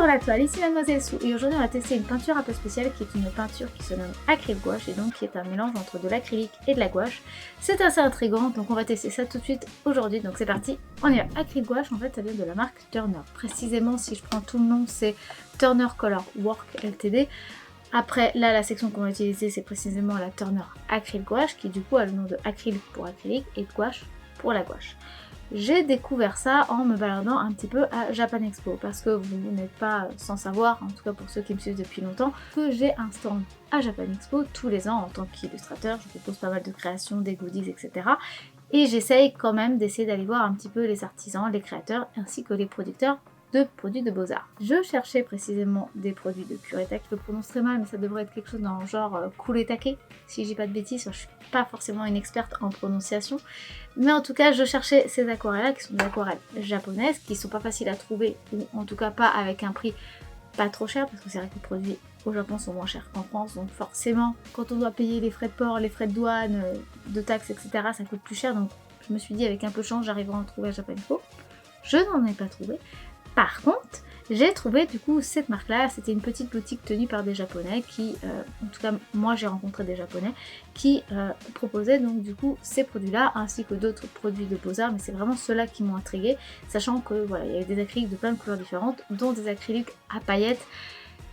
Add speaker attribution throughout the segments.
Speaker 1: Bonjour à toi, ici Mademoiselle Sou et aujourd'hui on va tester une peinture un peu spéciale qui est une peinture qui se nomme acryl gouache et donc qui est un mélange entre de l'acrylique et de la gouache. C'est assez intriguant donc on va tester ça tout de suite aujourd'hui, donc c'est parti, on y va. Acryl gouache en fait ça vient de la marque Turner, précisément si je prends tout le nom c'est Turner Color Work Ltd. Après là la section qu'on va utiliser c'est précisément la Turner acryl gouache qui du coup a le nom de acryl pour acrylique et de gouache pour la gouache. J'ai découvert ça en me baladant un petit peu à Japan Expo parce que vous n'êtes pas sans savoir, en tout cas pour ceux qui me suivent depuis longtemps, que j'ai un stand à Japan Expo tous les ans en tant qu'illustrateur. Je propose pas mal de créations, des goodies, etc. Et j'essaye quand même d'essayer d'aller voir un petit peu les artisans, les créateurs ainsi que les producteurs de produits de beaux-arts. Je cherchais précisément des produits de Kuretake, je le prononce très mal mais ça devrait être quelque chose dans le genre Kuretake, si je dis pas de bêtises, je suis pas forcément une experte en prononciation, mais en tout cas je cherchais ces aquarelles là qui sont des aquarelles japonaises, qui sont pas faciles à trouver ou en tout cas pas avec un prix pas trop cher parce que c'est vrai que les produits au Japon sont moins chers qu'en France, donc forcément quand on doit payer les frais de port, les frais de douane, de taxes etc ça coûte plus cher, donc je me suis dit avec un peu de chance j'arriverai à en trouver à Japan Expo. Je n'en ai pas trouvé. Par contre, j'ai trouvé du coup cette marque-là, c'était une petite boutique tenue par des japonais qui, en tout cas moi j'ai rencontré des japonais, qui proposaient donc du coup ces produits-là ainsi que d'autres produits de beaux-arts, mais c'est vraiment ceux-là qui m'ont intriguée, sachant que voilà, il y avait des acryliques de plein de couleurs différentes, dont des acryliques à paillettes.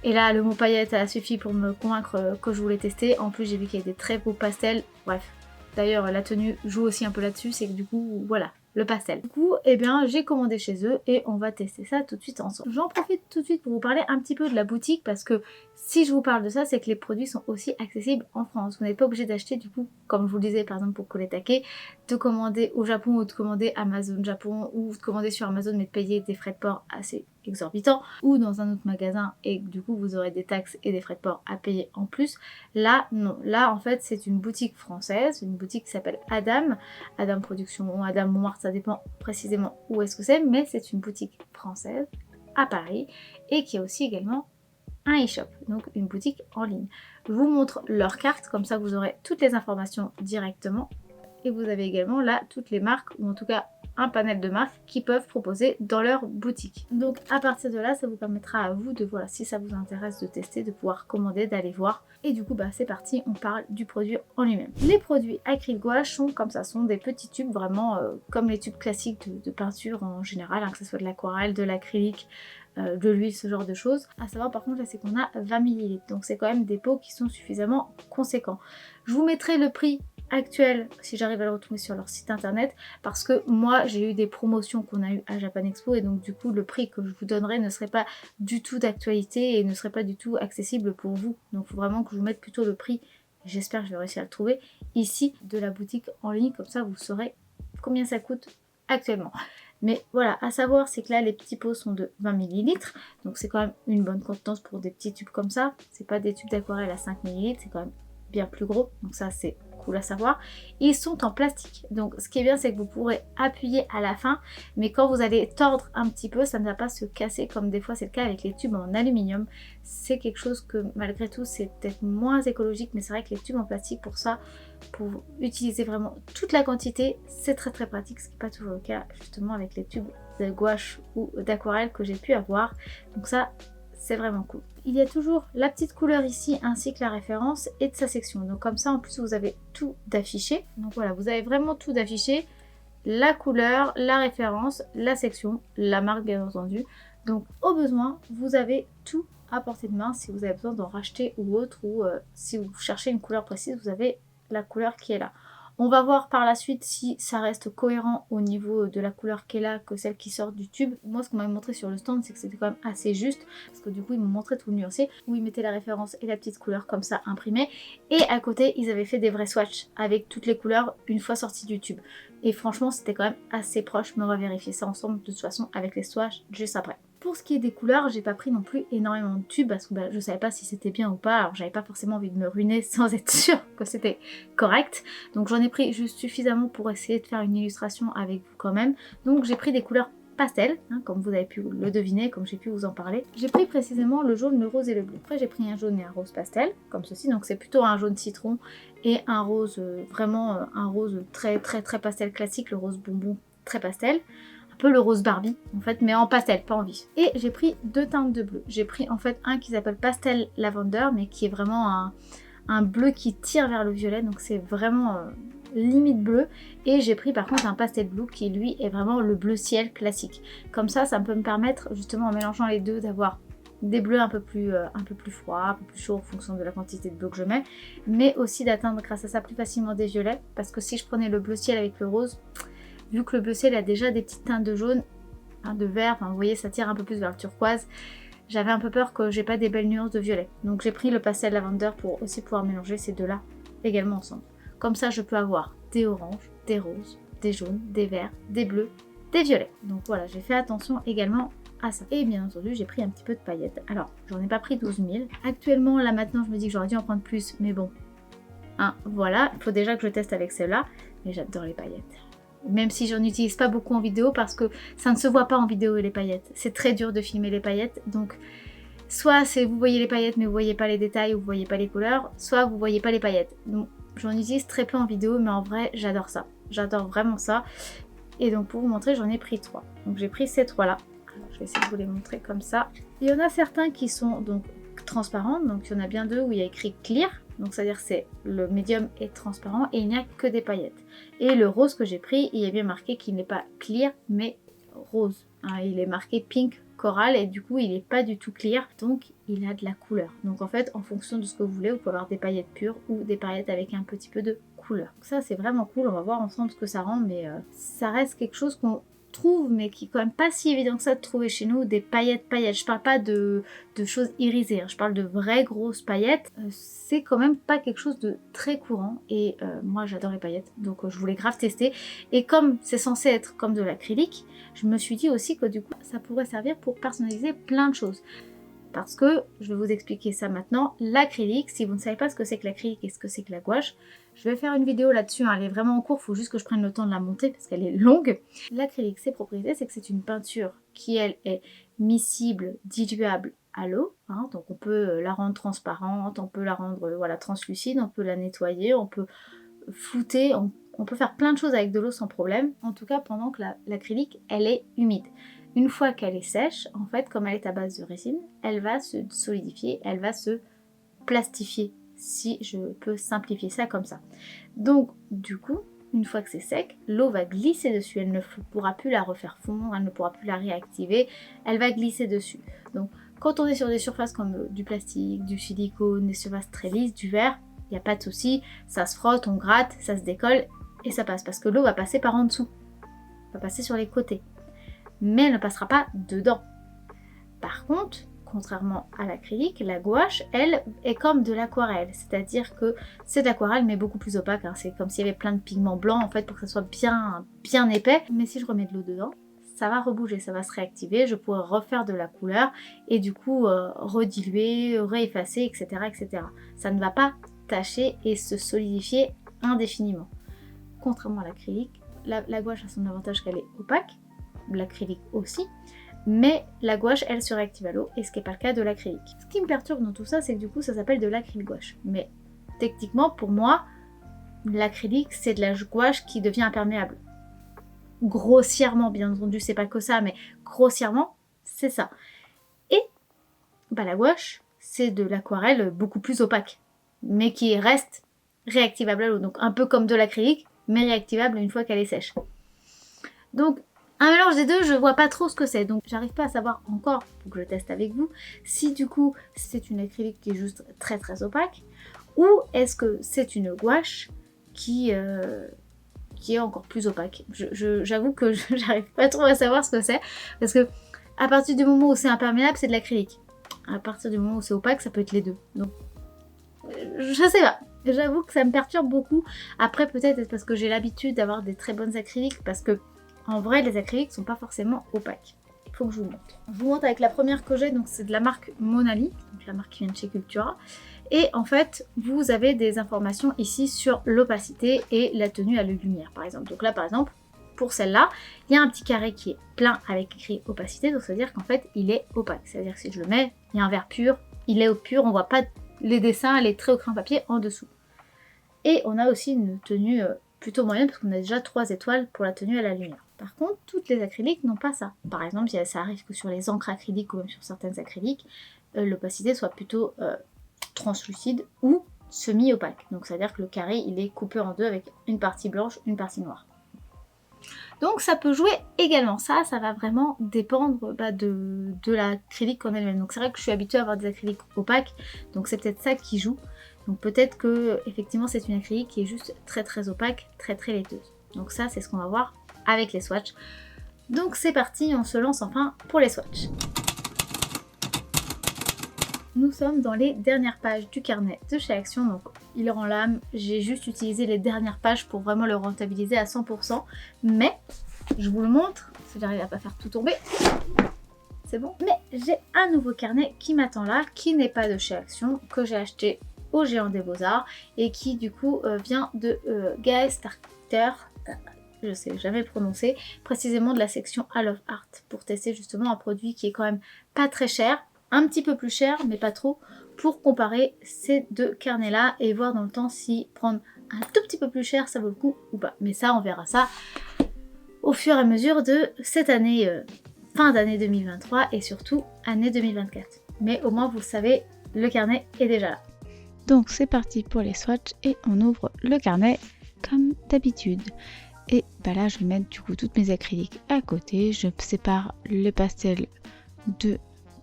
Speaker 1: Et là, le mot paillettes a suffi pour me convaincre que je voulais tester. En plus, j'ai vu qu'il y avait des très beaux pastels, bref. D'ailleurs, la tenue joue aussi un peu là-dessus, c'est que du coup, voilà, le pastel. Du coup, eh bien, j'ai commandé chez eux et on va tester ça tout de suite ensemble. J'en profite tout de suite pour vous parler un petit peu de la boutique parce que si je vous parle de ça, c'est que les produits sont aussi accessibles en France. Vous n'êtes pas obligé d'acheter du coup, comme je vous le disais par exemple pour Kuretake, de commander au Japon ou de commander Amazon Japon ou de commander sur Amazon mais de payer des frais de port assez exorbitants ou dans un autre magasin et du coup vous aurez des taxes et des frais de port à payer en plus. Là, non. Là, en fait, c'est une boutique française, une boutique qui s'appelle Adam. Adam Production ou Adam Montmartre, ça dépend précisément où est-ce que c'est, mais c'est une boutique française à Paris et qui a aussi également un e-shop, donc une boutique en ligne. Je vous montre leur carte, comme ça vous aurez toutes les informations directement. Et vous avez également là toutes les marques, ou en tout cas un panel de marques qui peuvent proposer dans leur boutique. Donc à partir de là, ça vous permettra à vous de, voilà, si ça vous intéresse de tester, de pouvoir commander, d'aller voir. Et du coup, bah c'est parti, on parle du produit en lui-même. Les produits acryl gouache sont comme ça, sont des petits tubes vraiment comme les tubes classiques de peinture en général, hein, que ce soit de l'aquarelle, de l'acrylique, de l'huile, ce genre de choses. À savoir par contre là c'est qu'on a 20 ml, donc c'est quand même des pots qui sont suffisamment conséquents. Je vous mettrai le prix actuel si j'arrive à le retrouver sur leur site internet parce que moi j'ai eu des promotions qu'on a eu à Japan Expo et donc du coup le prix que je vous donnerai ne serait pas du tout d'actualité et ne serait pas du tout accessible pour vous, donc il faut vraiment que je vous mette plutôt le prix, j'espère que je vais réussir à le trouver ici, de la boutique en ligne, comme ça vous saurez combien ça coûte actuellement. Mais voilà, à savoir c'est que là les petits pots sont de 20 ml, donc c'est quand même une bonne contenance pour des petits tubes comme ça, c'est pas des tubes d'aquarelle à 5 ml, c'est quand même bien plus gros, donc ça c'est cool à savoir. Ils sont en plastique, donc ce qui est bien c'est que vous pourrez appuyer à la fin, mais quand vous allez tordre un petit peu ça ne va pas se casser comme des fois c'est le cas avec les tubes en aluminium. C'est quelque chose que malgré tout c'est peut-être moins écologique, mais c'est vrai que les tubes en plastique pour ça, pour utiliser vraiment toute la quantité, c'est très pratique, ce qui n'est pas toujours le cas justement avec les tubes de gouache ou d'aquarelle que j'ai pu avoir, donc ça c'est vraiment cool. Il y a toujours la petite couleur ici ainsi que la référence et de sa section, donc comme ça en plus vous avez tout d'affiché, donc voilà vous avez vraiment tout d'affiché, la couleur, la référence, la section, la marque bien entendu, donc au besoin vous avez tout à portée de main si vous avez besoin d'en racheter ou autre, ou si vous cherchez une couleur précise vous avez la couleur qui est là. On va voir par la suite si ça reste cohérent au niveau de la couleur qui est là que celle qui sort du tube. Moi ce qu'on m'avait montré sur le stand c'est que c'était quand même assez juste parce que du coup ils m'ont montré tout le nuancé où ils mettaient la référence et la petite couleur comme ça imprimée, et à côté ils avaient fait des vrais swatchs avec toutes les couleurs une fois sorties du tube. Et franchement c'était quand même assez proche, mais on va vérifier ça ensemble de toute façon avec les swatchs juste après. Pour ce qui est des couleurs, j'ai pas pris non plus énormément de tubes parce que bah, je savais pas si c'était bien ou pas, alors j'avais pas forcément envie de me ruiner sans être sûre que c'était correct. Donc j'en ai pris juste suffisamment pour essayer de faire une illustration avec vous quand même. Donc j'ai pris des couleurs pastel, hein, comme vous avez pu le deviner, comme j'ai pu vous en parler. J'ai pris précisément le jaune, le rose et le bleu. Après j'ai pris un jaune et un rose pastel, comme ceci, donc c'est plutôt un jaune citron et un rose, vraiment un rose très pastel classique, le rose bonbon très pastel. peu le rose Barbie en fait, mais en pastel, pas en vif. Et j'ai pris 2 teintes de bleu. J'ai pris en fait un qui s'appelle Pastel Lavender, mais qui est vraiment un bleu qui tire vers le violet, donc c'est vraiment limite bleu. Et j'ai pris par contre un Pastel Blue qui lui est vraiment le bleu ciel classique. Comme ça peut me permettre justement en mélangeant les deux d'avoir des bleus un peu plus froids, un peu plus chauds en fonction de la quantité de bleu que je mets, mais aussi d'atteindre grâce à ça plus facilement des violets, parce que si je prenais le bleu ciel avec le rose, vu que le bleu ciel a déjà des petites teintes de jaune, de vert, enfin vous voyez ça tire un peu plus vers le turquoise, j'avais un peu peur que j'ai pas des belles nuances de violet. Donc j'ai pris le Pastel Lavender pour aussi pouvoir mélanger ces deux là également ensemble. Comme ça je peux avoir des oranges, des roses, des jaunes, des verts, des bleus, des violets. Donc voilà, j'ai fait attention également à ça. Et bien entendu, j'ai pris un petit peu de paillettes. Alors, j'en ai pas pris 12 000. Actuellement, là maintenant, je me dis que j'aurais dû en prendre plus, mais bon. Hein, voilà, il faut déjà que je teste avec celle-là. Mais j'adore les paillettes. Même si j'en utilise pas beaucoup en vidéo, parce que ça ne se voit pas en vidéo les paillettes. C'est très dur de filmer les paillettes, donc soit c'est vous voyez les paillettes mais vous voyez pas les détails ou vous voyez pas les couleurs, soit vous voyez pas les paillettes. Donc j'en utilise très peu en vidéo, mais en vrai, j'adore ça. J'adore vraiment ça. Et donc pour vous montrer, j'en ai pris 3. Donc j'ai pris ces 3 là. Alors, je vais essayer de vous les montrer comme ça. Il y en a certains qui sont donc transparents, donc il y en a bien 2 où il y a écrit clear, donc c'est à dire c'est le médium est transparent et il n'y a que des paillettes. Et le rose que j'ai pris, il y a bien marqué qu'il n'est pas clear mais rose. Hein, il est marqué pink coral et du coup il n'est pas du tout clear, donc il a de la couleur. Donc en fait en fonction de ce que vous voulez, vous pouvez avoir des paillettes pures ou des paillettes avec un petit peu de couleur. Donc ça c'est vraiment cool, on va voir ensemble ce que ça rend, mais ça reste quelque chose qu'on trouve mais qui est quand même pas si évident que ça de trouver chez nous, des paillettes. Je parle pas de choses irisées, hein. Je parle de vraies grosses paillettes. C'est quand même pas quelque chose de très courant et moi j'adore les paillettes, donc je voulais grave tester. Et comme c'est censé être comme de l'acrylique, je me suis dit aussi que du coup ça pourrait servir pour personnaliser plein de choses. Parce que, je vais vous expliquer ça maintenant, l'acrylique, si vous ne savez pas ce que c'est que l'acrylique et ce que c'est que la gouache, je vais faire une vidéo là-dessus, hein, elle est vraiment en cours, il faut juste que je prenne le temps de la monter parce qu'elle est longue. L'acrylique, ses propriétés, c'est que c'est une peinture qui, elle, est miscible, diluable à l'eau, hein, donc on peut la rendre transparente, on peut la rendre voilà, translucide, on peut la nettoyer, on peut flouter, on peut faire plein de choses avec de l'eau sans problème, en tout cas pendant que l'acrylique, elle est humide. Une fois qu'elle est sèche, en fait, comme elle est à base de résine, elle va se solidifier, elle va se plastifier, si je peux simplifier ça comme ça. Donc, du coup, une fois que c'est sec, l'eau va glisser dessus, elle ne pourra plus la refaire fondre, elle ne pourra plus la réactiver, elle va glisser dessus. Donc, quand on est sur des surfaces comme du plastique, du silicone, des surfaces très lisses, du verre, il n'y a pas de souci, ça se frotte, on gratte, ça se décolle et ça passe, parce que l'eau va passer par en dessous, va passer sur les côtés. Mais elle ne passera pas dedans. Par contre, contrairement à l'acrylique, la gouache, elle, est comme de l'aquarelle, c'est-à-dire que c'est de l'aquarelle mais beaucoup plus opaque, hein. C'est comme s'il y avait plein de pigments blancs en fait pour que ça soit bien épais, mais si je remets de l'eau dedans, ça va rebouger, ça va se réactiver, je pourrai refaire de la couleur et du coup rediluer, réeffacer, etc., etc. Ça ne va pas tacher et se solidifier indéfiniment. Contrairement à l'acrylique, la gouache a son avantage qu'elle est opaque, l'acrylique aussi, mais la gouache elle se réactive à l'eau et ce qui n'est pas le cas de l'acrylique. Ce qui me perturbe dans tout ça, c'est que du coup ça s'appelle de l'acrylique gouache, mais techniquement pour moi l'acrylique c'est de la gouache qui devient imperméable. Grossièrement, bien entendu c'est pas que ça, mais grossièrement c'est ça. Et bah, la gouache c'est de l'aquarelle beaucoup plus opaque, mais qui reste réactivable à l'eau, donc un peu comme de l'acrylique mais réactivable une fois qu'elle est sèche. Donc un mélange des deux, je vois pas trop ce que c'est, donc j'arrive pas à savoir encore, faut que je teste avec vous, si du coup c'est une acrylique qui est juste très très opaque, ou est-ce que c'est une gouache qui est encore plus opaque. J'avoue que j'arrive pas trop à savoir ce que c'est, parce que à partir du moment où c'est imperméable, c'est de l'acrylique. À partir du moment où c'est opaque, ça peut être les deux. Donc, je sais pas. J'avoue que ça me perturbe beaucoup. Après, peut-être parce que j'ai l'habitude d'avoir des très bonnes acryliques, parce que en vrai, les acryliques sont pas forcément opaques. Il faut que je vous montre. Je vous montre avec la première que j'ai, donc c'est de la marque Monali, donc la marque qui vient de chez Cultura. Et en fait, vous avez des informations ici sur l'opacité et la tenue à la lumière, par exemple. Donc là, par exemple, pour celle-là, il y a un petit carré qui est plein avec écrit opacité, donc ça veut dire qu'en fait, il est opaque. C'est-à-dire que si je le mets, il y a un vert pur, il est pur, on voit pas les dessins, les traits au crayon papier en dessous. Et on a aussi une tenue plutôt moyenne, parce qu'on a déjà 3 étoiles pour la tenue à la lumière. Par contre, toutes les acryliques n'ont pas ça. Par exemple, ça arrive que sur les encres acryliques ou même sur certaines acryliques, l'opacité soit plutôt translucide ou semi-opaque. Donc c'est-à-dire que le carré il est coupé en deux avec une partie blanche, une partie noire. Donc ça peut jouer également. Ça va vraiment dépendre de l'acrylique en elle-même. Donc c'est vrai que je suis habituée à avoir des acryliques opaques, donc c'est peut-être ça qui joue. Donc peut-être que effectivement c'est une acrylique qui est juste très très opaque, très très laiteuse. Donc ça c'est ce qu'on va voir avec les swatchs. Donc c'est parti, on se lance enfin pour les swatchs. Nous sommes dans les dernières pages du carnet de chez Action, donc il rend l'âme. J'ai juste utilisé les dernières pages pour vraiment le rentabiliser à 100%, mais je vous le montre, si j'arrive à pas faire tout tomber, c'est bon. Mais j'ai un nouveau carnet qui m'attend là, qui n'est pas de chez Action, que j'ai acheté au Géant des Beaux-Arts et qui du coup vient de Gaël Starter, je sais jamais prononcer, précisément de la section I Love Art, pour tester justement un produit qui est quand même pas très cher, un petit peu plus cher mais pas trop, pour comparer ces deux carnets là et voir dans le temps si prendre un tout petit peu plus cher ça vaut le coup ou pas. Mais ça on verra ça au fur et à mesure de cette année, fin d'année 2023 et surtout année 2024. Mais au moins vous le savez, le carnet est déjà là.
Speaker 2: Donc c'est parti pour les swatchs et on ouvre le carnet comme d'habitude. Et bah là je vais mettre du coup toutes mes acryliques à côté, je sépare le pastel de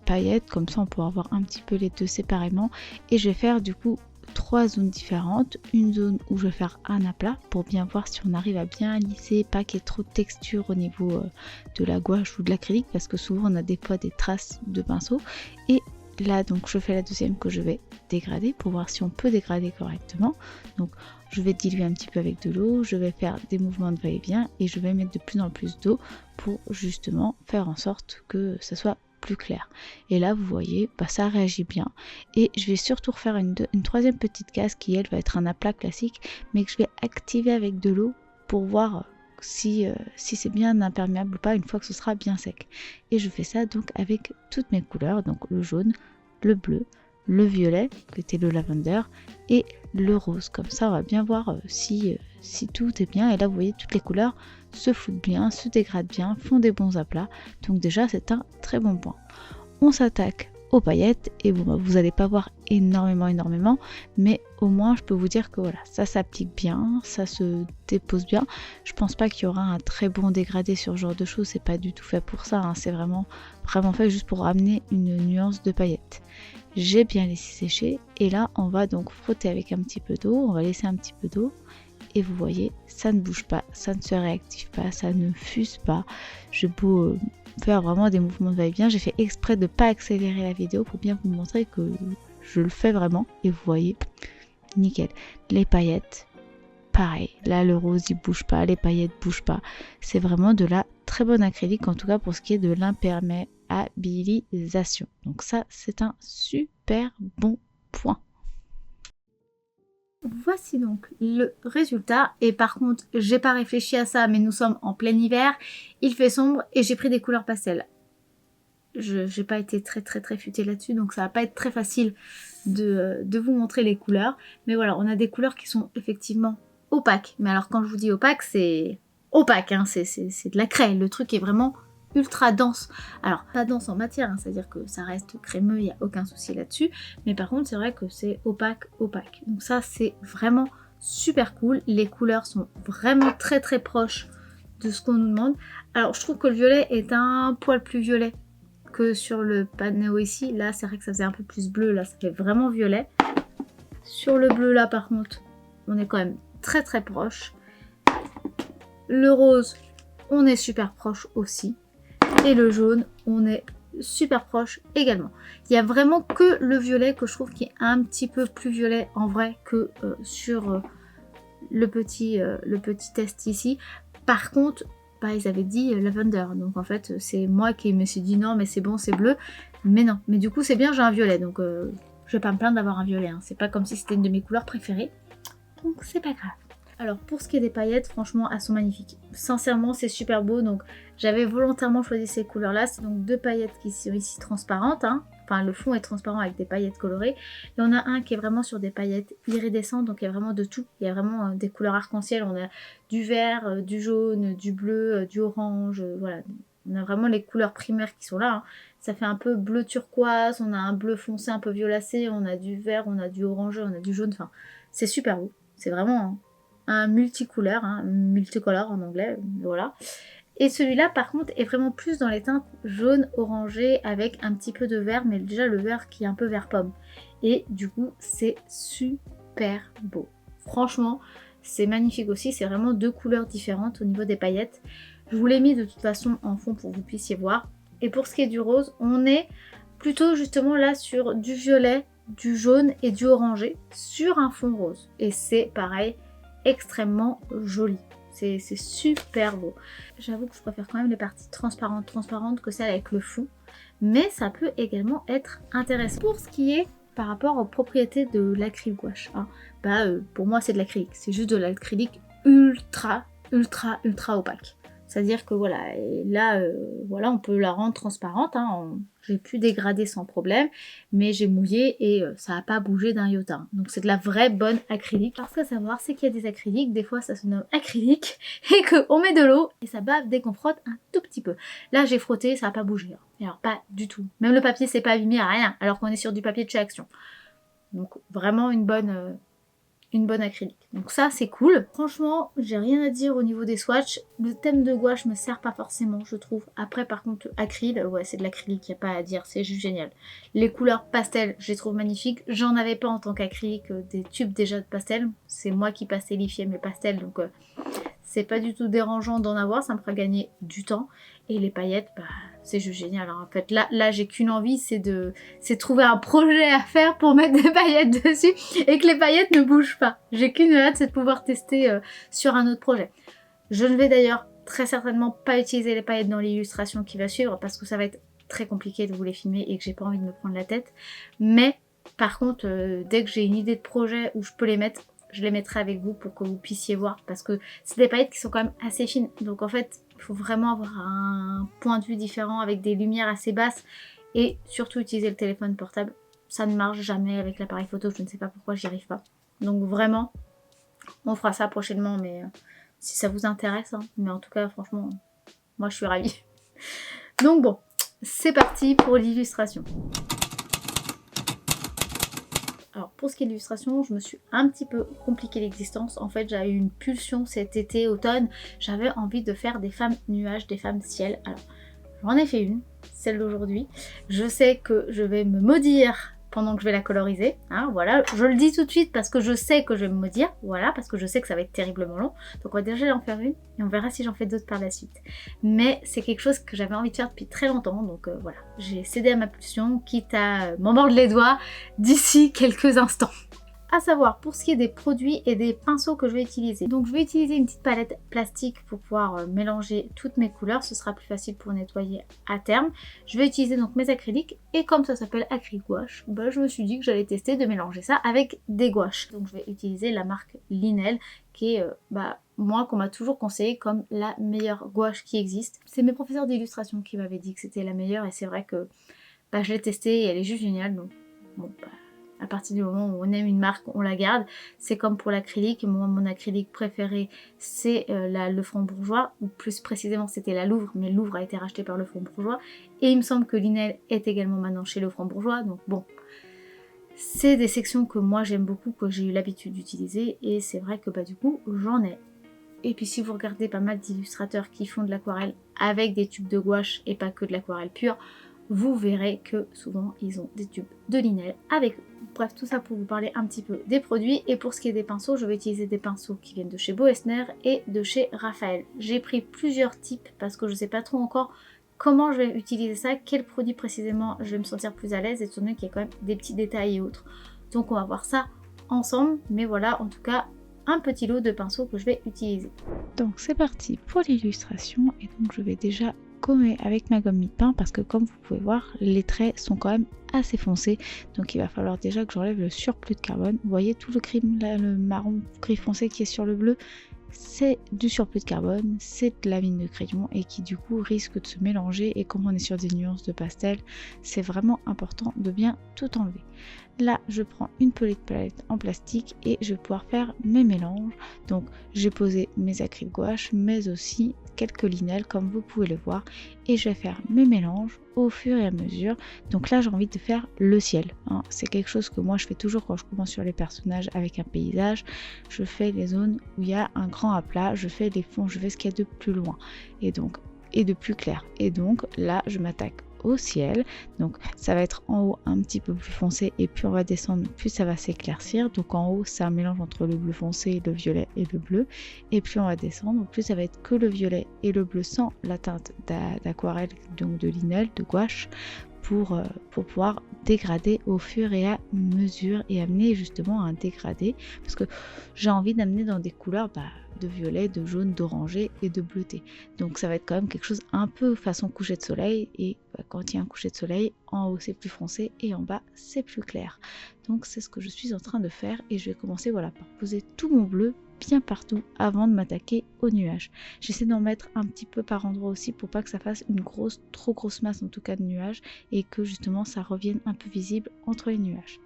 Speaker 2: paillettes, comme ça on pourra voir un petit peu les deux séparément. Et je vais faire du coup 3 zones différentes. Une zone où je vais faire un aplat pour bien voir si on arrive à bien lisser, pas qu'il y ait trop de texture au niveau de la gouache ou de l'acrylique, parce que souvent on a des fois des traces de pinceau. Et là donc je fais la deuxième que je vais dégrader pour voir si on peut dégrader correctement. Donc je vais diluer un petit peu avec de l'eau, je vais faire des mouvements de va-et-vient et je vais mettre de plus en plus d'eau pour justement faire en sorte que ça soit plus clair. Et là vous voyez, ça réagit bien. Et je vais surtout refaire une troisième petite case qui elle va être un aplat classique, mais que je vais activer avec de l'eau pour voir si c'est bien imperméable ou pas une fois que ce sera bien sec. Et je fais ça donc avec toutes mes couleurs, donc le jaune, le bleu, le violet qui était le lavender et le rose. Comme ça on va bien voir si tout est bien. Et là vous voyez toutes les couleurs se foutent bien, se dégradent bien, font des bons aplats. Donc déjà c'est un très bon point. On s'attaque aux paillettes et bon, vous n'allez pas voir énormément, mais au moins je peux vous dire que voilà, ça s'applique bien, ça se dépose bien. Je pense pas qu'il y aura un très bon dégradé sur ce genre de choses, c'est pas du tout fait pour ça, hein. C'est vraiment fait juste pour amener une nuance de paillettes. J'ai bien laissé sécher et là on va donc frotter avec un petit peu d'eau, on va laisser un petit peu d'eau et vous voyez ça ne bouge pas, ça ne se réactive pas, ça ne fuse pas. J'ai beau faire vraiment des mouvements de va-et-vient, j'ai fait exprès de ne pas accélérer la vidéo pour bien vous montrer que je le fais vraiment et vous voyez, nickel. Les paillettes, pareil, là le rose il bouge pas, les paillettes bougent pas, c'est vraiment de la très bonne acrylique en tout cas pour ce qui est de l'imperméabilisation. Donc ça c'est un super bon point.
Speaker 1: Voici donc le résultat et par contre j'ai pas réfléchi à ça mais nous sommes en plein hiver, il fait sombre et j'ai pris des couleurs pastel. J'ai pas été très futée là-dessus donc ça va pas être très facile de vous montrer les couleurs, mais voilà on a des couleurs qui sont effectivement opaques, mais alors quand je vous dis opaque c'est opaque, hein, c'est de la craie, le truc est vraiment ultra dense. Alors pas dense en matière, hein, c'est-à-dire que ça reste crémeux, il n'y a aucun souci là-dessus, mais par contre c'est vrai que c'est opaque. Donc ça c'est vraiment super cool, les couleurs sont vraiment très proches de ce qu'on nous demande. Alors je trouve que le violet est un poil plus violet que sur le panneau ici, là c'est vrai que ça faisait un peu plus bleu, là ça fait vraiment violet. Sur le bleu là par contre on est quand même très proche. Le rose on est super proche aussi. Et le jaune, on est super proche également. Il n'y a vraiment que le violet que je trouve qui est un petit peu plus violet en vrai que sur le petit test ici. Par contre, ils avaient dit lavender. Donc en fait, c'est moi qui me suis dit non, mais c'est bon, c'est bleu. Mais non. Mais du coup, c'est bien, j'ai un violet. Donc je vais pas me plaindre d'avoir un violet. Hein. C'est pas comme si c'était une de mes couleurs préférées. Donc c'est pas grave. Alors pour ce qui est des paillettes, franchement elles sont magnifiques. Sincèrement c'est super beau, donc j'avais volontairement choisi ces couleurs là. C'est donc deux paillettes qui sont ici transparentes, hein. enfin le fond est transparent avec des paillettes colorées. Il y en a un qui est vraiment sur des paillettes iridescentes, donc il y a vraiment de tout. Il y a vraiment des couleurs arc-en-ciel, on a du vert, du jaune, du bleu, du orange, voilà. On a vraiment les couleurs primaires qui sont là, hein. Ça fait un peu bleu turquoise, on a un bleu foncé un peu violacé, on a du vert, on a du orangé, on a du jaune, enfin c'est super beau. C'est vraiment un multicouleur, hein, multicolore en anglais, voilà. Et celui-là par contre est vraiment plus dans les teintes jaune orangé avec un petit peu de vert, mais déjà le vert qui est un peu vert pomme. Et du coup c'est super beau. Franchement c'est magnifique aussi, c'est vraiment deux couleurs différentes au niveau des paillettes. Je vous l'ai mis de toute façon en fond pour que vous puissiez voir. Et pour ce qui est du rose, on est plutôt justement là sur du violet, du jaune et du orangé sur un fond rose. Et c'est pareil, extrêmement joli. C'est super beau. J'avoue que je préfère quand même les parties transparentes que celles avec le fond. Mais ça peut également être intéressant. Pour ce qui est par rapport aux propriétés de l'acrylique gouache, hein, pour moi c'est de l'acrylique. C'est juste de l'acrylique ultra opaque. C'est-à-dire que voilà, et là, voilà, on peut la rendre transparente, hein, j'ai pu dégrader sans problème, mais j'ai mouillé et ça n'a pas bougé d'un iota. Donc c'est de la vraie bonne acrylique. Parce qu'à savoir, c'est qu'il y a des acryliques, des fois ça se nomme acrylique, et qu'on met de l'eau et ça bave dès qu'on frotte un tout petit peu. Là j'ai frotté, ça n'a pas bougé, hein. Et alors pas du tout. Même le papier c'est pas abîmé à rien, alors qu'on est sur du papier de chez Action. Donc vraiment une bonne acrylique. Donc ça c'est cool. Franchement j'ai rien à dire au niveau des swatchs. Le thème de gouache me sert pas forcément je trouve. Après par contre acryl, ouais c'est de l'acrylique, y a pas à dire, c'est juste génial. Les couleurs pastel je les trouve magnifiques. J'en avais pas en tant qu'acrylique des tubes déjà de pastel. C'est moi qui pastelifiais mes pastels donc c'est pas du tout dérangeant d'en avoir, ça me fera gagner du temps. Et les paillettes, c'est juste génial. Alors, en fait, là j'ai qu'une envie, c'est de trouver un projet à faire pour mettre des paillettes dessus et que les paillettes ne bougent pas. J'ai qu'une hâte, c'est de pouvoir tester sur un autre projet. Je ne vais d'ailleurs très certainement pas utiliser les paillettes dans l'illustration qui va suivre parce que ça va être très compliqué de vous les filmer et que j'ai pas envie de me prendre la tête. Mais par contre, dès que j'ai une idée de projet où je peux les mettre, je les mettrai avec vous pour que vous puissiez voir parce que c'est des paillettes qui sont quand même assez fines. Donc en fait, il faut vraiment avoir un point de vue différent avec des lumières assez basses et surtout utiliser le téléphone portable. Ça ne marche jamais avec l'appareil photo, je ne sais pas pourquoi j'y arrive pas. Donc vraiment, on fera ça prochainement, mais si ça vous intéresse, hein. Mais en tout cas, franchement, moi je suis ravie. Donc bon, c'est parti pour l'illustration. Alors pour ce qui est de l'illustration, je me suis un petit peu compliqué l'existence. En fait, j'avais eu une pulsion cet été, automne. J'avais envie de faire des femmes nuages, des femmes ciel. Alors, j'en ai fait une, celle d'aujourd'hui. Je sais que je vais me maudire pendant que je vais la coloriser. Hein, voilà, je le dis tout de suite parce que je sais que je vais me maudire. Voilà, parce que je sais que ça va être terriblement long. Donc on va déjà en faire une et on verra si j'en fais d'autres par la suite. Mais c'est quelque chose que j'avais envie de faire depuis très longtemps. Donc voilà, j'ai cédé à ma pulsion, quitte à m'en mordre les doigts d'ici quelques instants. À savoir pour ce qui est des produits et des pinceaux que je vais utiliser. Donc je vais utiliser une petite palette plastique pour pouvoir mélanger toutes mes couleurs, ce sera plus facile pour nettoyer à terme. Je vais utiliser donc mes acryliques et comme ça s'appelle acrylique gouache, je me suis dit que j'allais tester de mélanger ça avec des gouaches. Donc je vais utiliser la marque Linel qui est moi qu'on m'a toujours conseillé comme la meilleure gouache qui existe. C'est mes professeurs d'illustration qui m'avaient dit que c'était la meilleure et c'est vrai que je l'ai testée et elle est juste géniale. Donc bon à partir du moment où on aime une marque, on la garde. C'est comme pour l'acrylique. Moi, mon acrylique préféré, c'est le Franc-Bourgeois. Ou plus précisément, c'était la Louvre. Mais Louvre a été racheté par le Franc-Bourgeois. Et il me semble que Linel est également maintenant chez le Franc-Bourgeois. Donc bon, c'est des sections que moi j'aime beaucoup, que j'ai eu l'habitude d'utiliser. Et c'est vrai que du coup, j'en ai. Et puis si vous regardez pas mal d'illustrateurs qui font de l'aquarelle avec des tubes de gouache et pas que de l'aquarelle pure, vous verrez que souvent ils ont des tubes de Linel avec eux. Bref, tout ça pour vous parler un petit peu des produits. Et pour ce qui est des pinceaux, je vais utiliser des pinceaux qui viennent de chez Boessner et de chez Raphaël. J'ai pris plusieurs types parce que je ne sais pas trop encore comment je vais utiliser ça, quel produit précisément je vais me sentir plus à l'aise, étant donné qu'il y a quand même des petits détails et autres. Donc on va voir ça ensemble, mais voilà en tout cas un petit lot de pinceaux que je vais utiliser.
Speaker 2: Donc c'est parti pour l'illustration et donc je vais déjà gommer avec ma gomme mi-pain parce que comme vous pouvez voir les traits sont quand même assez foncés, donc il va falloir déjà que j'enlève le surplus de carbone. Vous voyez tout le crime là, le marron gris foncé qui est sur le bleu, c'est du surplus de carbone, c'est de la mine de crayon et qui du coup risque de se mélanger, et comme on est sur des nuances de pastel, c'est vraiment important de bien tout enlever. Là, je prends une pelette palette en plastique et je vais pouvoir faire mes mélanges. Donc, j'ai posé mes acryles gouache, mais aussi quelques linelles, comme vous pouvez le voir. Et je vais faire mes mélanges au fur et à mesure. Donc là, j'ai envie de faire le ciel. Hein. C'est quelque chose que moi, je fais toujours quand je commence sur les personnages avec un paysage. Je fais les zones où il y a un grand aplat. Je fais les fonds, je fais ce qu'il y a de plus loin. Et de plus clair. Et donc, là, je m'attaque au ciel, donc ça va être en haut un petit peu plus foncé et plus on va descendre plus ça va s'éclaircir. Donc en haut c'est un mélange entre le bleu foncé, le violet et le bleu, et plus on va descendre plus ça va être que le violet et le bleu sans la teinte d'aquarelle, donc de linelle, de gouache, pour pouvoir dégrader au fur et à mesure et amener justement un dégradé, parce que j'ai envie d'amener dans des couleurs de violet, de jaune, d'orangé et de bleuté. Donc ça va être quand même quelque chose un peu façon coucher de soleil, et quand il y a un coucher de soleil, en haut c'est plus foncé et en bas c'est plus clair. Donc c'est ce que je suis en train de faire, et je vais commencer par poser tout mon bleu bien partout avant de m'attaquer aux nuages. J'essaie d'en mettre un petit peu par endroit aussi pour pas que ça fasse une trop grosse masse en tout cas de nuages, et que justement ça revienne un peu visible entre les nuages.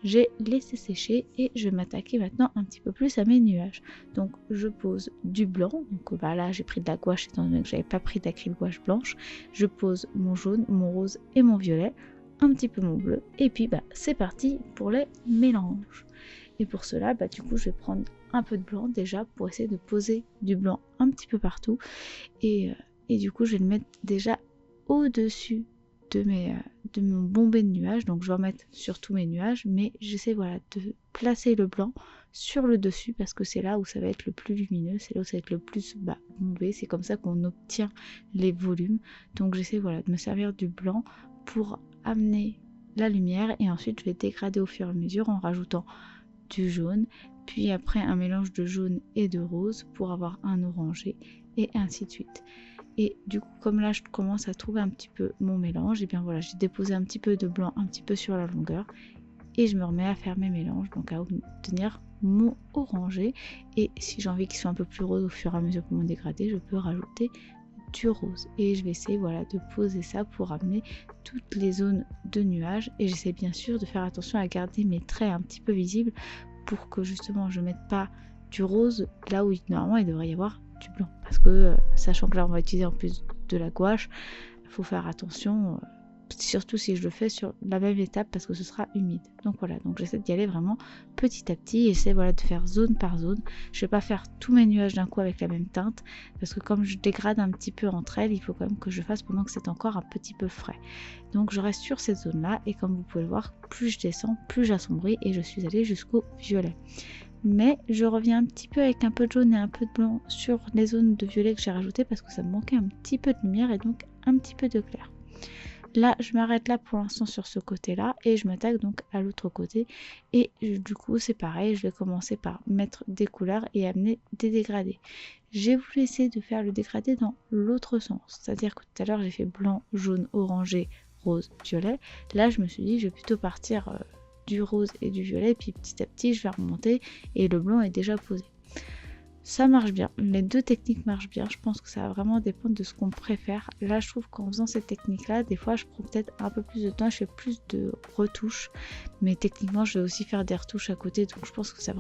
Speaker 2: J'ai laissé sécher et je vais m'attaquer maintenant un petit peu plus à mes nuages. Donc je pose du blanc, donc là j'ai pris de la gouache étant donné que j'avais pas pris d'acryl gouache blanche. Je pose mon jaune, mon rose et mon violet, un petit peu mon bleu, et puis c'est parti pour les mélanges. Et pour cela du coup je vais prendre un peu de blanc déjà pour essayer de poser du blanc un petit peu partout, et du coup je vais le mettre déjà au dessus de mon bombé de nuages. Donc je vais en mettre sur tous mes nuages, mais j'essaie de placer le blanc sur le dessus parce que c'est là où ça va être le plus lumineux, c'est là où ça va être le plus bombé, c'est comme ça qu'on obtient les volumes. Donc j'essaie de me servir du blanc pour amener la lumière, et ensuite je vais dégrader au fur et à mesure en rajoutant du jaune, puis après un mélange de jaune et de rose pour avoir un orangé, et ainsi de suite. Et du coup, comme là je commence à trouver un petit peu mon mélange, et bien voilà, j'ai déposé un petit peu de blanc un petit peu sur la longueur, et je me remets à faire mes mélanges, donc à obtenir mon orangé. Et si j'ai envie qu'il soit un peu plus rose au fur et à mesure pour mon dégradé, je peux rajouter du rose. Et je vais essayer de poser ça pour amener toutes les zones de nuages, et j'essaie bien sûr de faire attention à garder mes traits un petit peu visibles pour que justement je mette pas du rose là où normalement il devrait y avoir du blanc, parce que sachant que là on va utiliser en plus de la gouache, il faut faire attention, surtout si je le fais sur la même étape parce que ce sera humide. Donc voilà, donc j'essaie d'y aller vraiment petit à petit, et j'essaie de faire zone par zone. Je vais pas faire tous mes nuages d'un coup avec la même teinte, parce que comme je dégrade un petit peu entre elles, il faut quand même que je fasse pendant que c'est encore un petit peu frais. Donc je reste sur cette zone là, et comme vous pouvez le voir, plus je descends, plus j'assombris, et je suis allée jusqu'au violet. Mais je reviens un petit peu avec un peu de jaune et un peu de blanc sur les zones de violet que j'ai rajoutées parce que ça me manquait un petit peu de lumière et donc un petit peu de clair. Là, je m'arrête là pour l'instant sur ce côté-là, et je m'attaque donc à l'autre côté. Et du coup, c'est pareil, je vais commencer par mettre des couleurs et amener des dégradés. J'ai voulu essayer de faire le dégradé dans l'autre sens, c'est-à-dire que tout à l'heure j'ai fait blanc, jaune, orangé, rose, violet. Là, je me suis dit, je vais plutôt partir du rose et du violet, puis petit à petit je vais remonter, et le blanc est déjà posé. Ça marche bien, les deux techniques marchent bien. Je pense que ça va vraiment dépendre de ce qu'on préfère. Là je trouve qu'en faisant cette technique là, des fois je prends peut-être un peu plus de temps, je fais plus de retouches, mais techniquement je vais aussi faire des retouches à côté, donc je pense que ça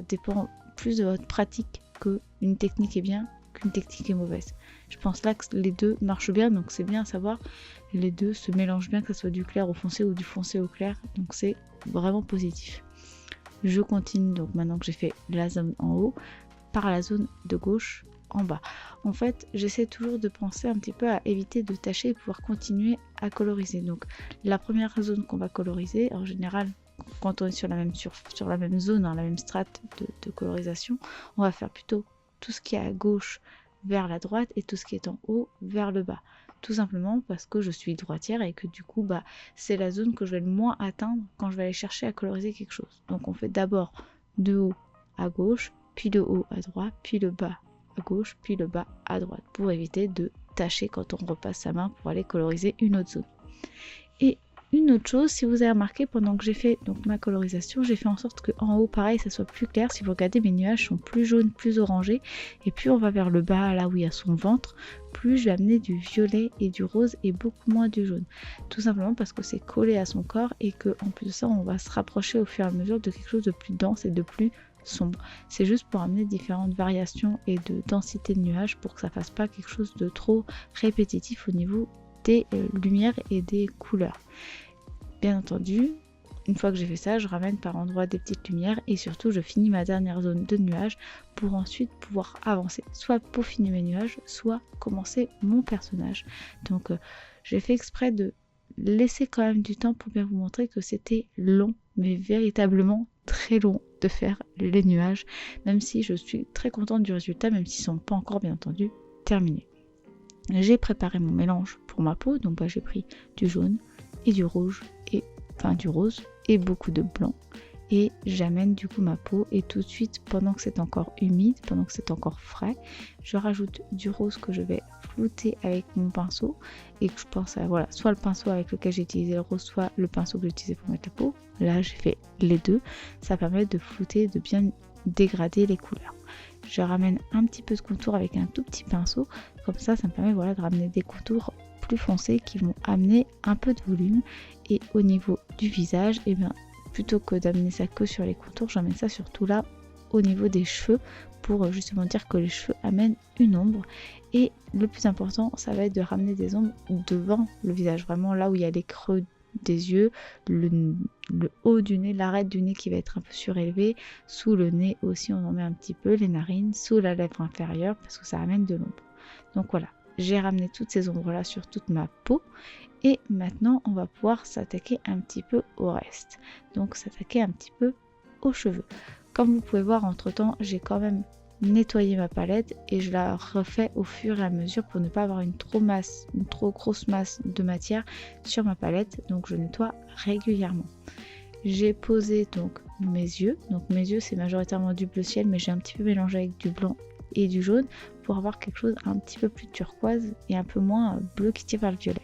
Speaker 2: dépend plus de votre pratique, que une technique est bien qu'une technique est mauvaise. Je pense là que les deux marchent bien, donc c'est bien à savoir, les deux se mélangent bien, que ce soit du clair au foncé ou du foncé au clair, donc c'est vraiment positif. Je continue donc maintenant que j'ai fait la zone en haut, par la zone de gauche en bas. En fait, j'essaie toujours de penser un petit peu à éviter de tacher et pouvoir continuer à coloriser. Donc la première zone qu'on va coloriser, en général quand on est sur la même zone, la même strate de colorisation, on va faire plutôt tout ce qui est à gauche vers la droite et tout ce qui est en haut vers le bas. Tout simplement parce que je suis droitière et que du coup c'est la zone que je vais le moins atteindre quand je vais aller chercher à coloriser quelque chose. Donc on fait d'abord de haut à gauche, puis le haut à droite, puis le bas à gauche, puis le bas à droite, pour éviter de tacher quand on repasse sa main pour aller coloriser une autre zone. Et Une autre chose, si vous avez remarqué, pendant que j'ai fait donc ma colorisation, j'ai fait en sorte que en haut, pareil, ça soit plus clair. Si vous regardez, mes nuages sont plus jaunes, plus orangés. Et plus on va vers le bas, là où il y a son ventre, plus je vais amener du violet et du rose et beaucoup moins du jaune. Tout simplement parce que c'est collé à son corps et que en plus de ça, on va se rapprocher au fur et à mesure de quelque chose de plus dense et de plus sombre. C'est juste pour amener différentes variations et de densité de nuages pour que ça fasse pas quelque chose de trop répétitif au niveau des lumières et des couleurs. Bien entendu, une fois que j'ai fait ça, je ramène par endroits des petites lumières et surtout je finis ma dernière zone de nuages pour ensuite pouvoir avancer, soit peaufiner mes nuages, soit commencer mon personnage. Donc j'ai fait exprès de laisser quand même du temps pour bien vous montrer que c'était long, mais véritablement très long de faire les nuages, même si je suis très contente du résultat, même s'ils ne sont pas encore bien entendu terminés. J'ai préparé mon mélange pour ma peau, donc j'ai pris du jaune et du rouge, du rose et beaucoup de blanc. Et j'amène du coup ma peau et tout de suite, pendant que c'est encore humide, pendant que c'est encore frais, je rajoute du rose que je vais flouter avec mon pinceau et que je pense à soit le pinceau avec lequel j'ai utilisé le rose, soit le pinceau que j'ai utilisé pour mettre la peau. Là j'ai fait les deux, ça permet de flouter, de bien dégrader les couleurs. Je ramène un petit peu de contour avec un tout petit pinceau, comme ça me permet de ramener des contours plus foncés qui vont amener un peu de volume. Et au niveau du visage, plutôt que d'amener ça que sur les contours, j'emmène ça surtout là au niveau des cheveux pour justement dire que les cheveux amènent une ombre. Et le plus important, ça va être de ramener des ombres devant le visage, vraiment là où il y a les creux des yeux, le haut du nez, l'arête du nez qui va être un peu surélevé, sous le nez aussi on en met un petit peu, les narines, sous la lèvre inférieure parce que ça amène de l'ombre. Donc voilà, j'ai ramené toutes ces ombres là sur toute ma peau et maintenant on va pouvoir s'attaquer un petit peu au reste, donc s'attaquer un petit peu aux cheveux. Comme vous pouvez voir, entre temps j'ai quand même nettoyer ma palette et je la refais au fur et à mesure pour ne pas avoir une trop grosse masse de matière sur ma palette, donc je nettoie régulièrement. J'ai posé donc mes yeux c'est majoritairement du bleu ciel, mais j'ai un petit peu mélangé avec du blanc et du jaune pour avoir quelque chose un petit peu plus turquoise et un peu moins bleu qui tire vers le violet.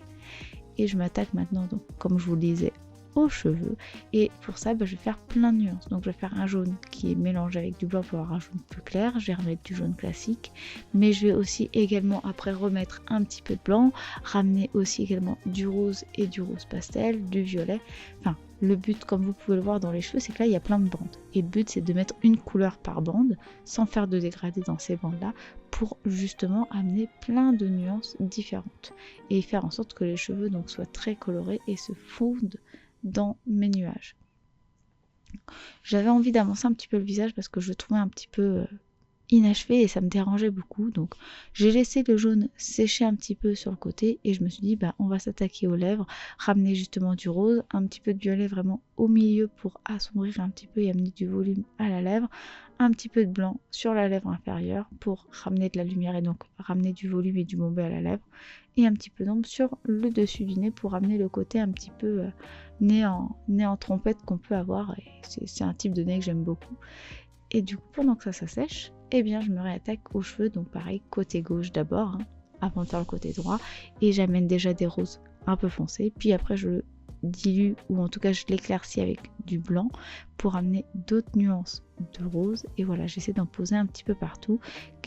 Speaker 2: Et je m'attaque maintenant, donc comme je vous le disais, aux cheveux, et pour ça je vais faire plein de nuances. Donc je vais faire un jaune qui est mélangé avec du blanc pour avoir un jaune plus clair, je vais remettre du jaune classique, mais je vais aussi également après remettre un petit peu de blanc, ramener aussi également du rose et du rose pastel, du violet. Enfin, le but, comme vous pouvez le voir dans les cheveux, c'est que là il y a plein de bandes, et le but c'est de mettre une couleur par bande sans faire de dégradé dans ces bandes là pour justement amener plein de nuances différentes et faire en sorte que les cheveux donc soient très colorés et se fondent dans mes nuages. J'avais envie d'avancer un petit peu le visage parce que je le trouvais un petit peu inachevé et ça me dérangeait beaucoup, donc j'ai laissé le jaune sécher un petit peu sur le côté et je me suis dit on va s'attaquer aux lèvres, ramener justement du rose, un petit peu de violet vraiment au milieu pour assombrir un petit peu et amener du volume à la lèvre, un petit peu de blanc sur la lèvre inférieure pour ramener de la lumière et donc ramener du volume et du bombé à la lèvre, et un petit peu d'ombre sur le dessus du nez pour ramener le côté un petit peu nez en trompette qu'on peut avoir, et c'est un type de nez que j'aime beaucoup. Et du coup, pendant que ça sèche, je me réattaque aux cheveux, donc pareil, côté gauche d'abord, avant de faire le côté droit, et j'amène déjà des roses un peu foncés, puis après je le dilue, ou en tout cas je l'éclaircis avec du blanc pour amener d'autres nuances de rose, et voilà, j'essaie d'en poser un petit peu partout,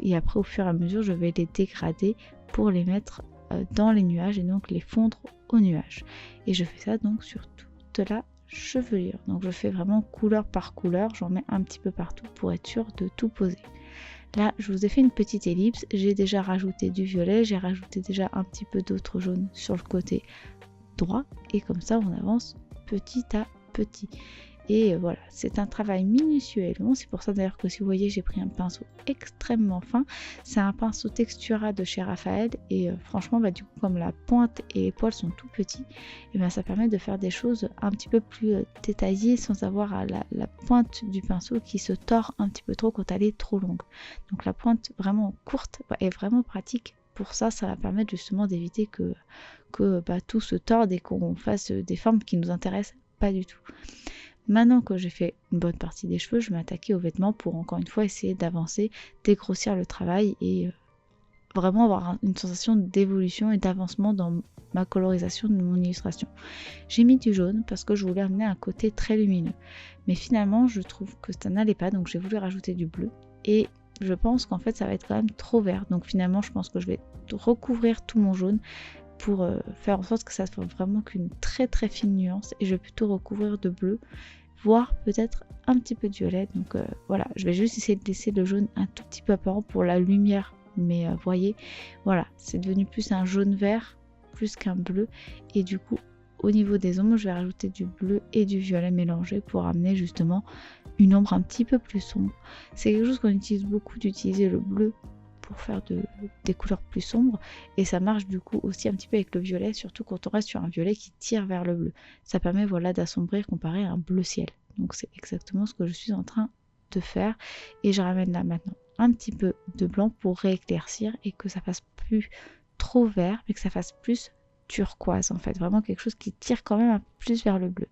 Speaker 2: et après au fur et à mesure je vais les dégrader pour les mettre dans les nuages et donc les fondre aux nuages. Et je fais ça donc sur toute la chevelure, donc je fais vraiment couleur par couleur, j'en mets un petit peu partout pour être sûr de tout poser. Là je vous ai fait une petite ellipse, j'ai déjà rajouté du violet, j'ai rajouté déjà un petit peu d'autre jaune sur le côté droit, et comme ça on avance petit à petit. Et voilà, c'est un travail minutieux et long, c'est pour ça d'ailleurs que si vous voyez j'ai pris un pinceau extrêmement fin, c'est un pinceau Textura de chez Raphaël, et franchement du coup comme la pointe et les poils sont tout petits, et ça permet de faire des choses un petit peu plus détaillées sans avoir la pointe du pinceau qui se tord un petit peu trop quand elle est trop longue. Donc la pointe vraiment courte est vraiment pratique. Pour ça, ça va permettre justement d'éviter que tout se torde et qu'on fasse des formes qui nous intéressent pas du tout. Maintenant que j'ai fait une bonne partie des cheveux, je vais m'attaquer aux vêtements pour encore une fois essayer d'avancer, dégrossir le travail et vraiment avoir une sensation d'évolution et d'avancement dans ma colorisation de mon illustration. J'ai mis du jaune parce que je voulais amener un côté très lumineux. Mais finalement, je trouve que ça n'allait pas, donc j'ai voulu rajouter du bleu. Et je pense qu'en fait, ça va être quand même trop vert. Donc finalement, je pense que je vais recouvrir tout mon jaune pour faire en sorte que ça soit vraiment qu'une très très fine nuance. Et je vais plutôt recouvrir de bleu, voire peut-être un petit peu de violet. Donc voilà, je vais juste essayer de laisser le jaune un tout petit peu apparent pour la lumière. Mais voyez, voilà, c'est devenu plus un jaune vert plus qu'un bleu. Et du coup, au niveau des ombres, je vais rajouter du bleu et du violet mélangé pour amener justement une ombre un petit peu plus sombre. C'est quelque chose qu'on utilise beaucoup, d'utiliser le bleu pour faire des couleurs plus sombres, et ça marche du coup aussi un petit peu avec le violet, surtout quand on reste sur un violet qui tire vers le bleu. Ça permet voilà d'assombrir comparé à un bleu ciel. Donc c'est exactement ce que je suis en train de faire, et je ramène là maintenant un petit peu de blanc pour rééclaircir et que ça fasse plus trop vert, mais que ça fasse plus turquoise en fait, vraiment quelque chose qui tire quand même un peu plus vers le bleu.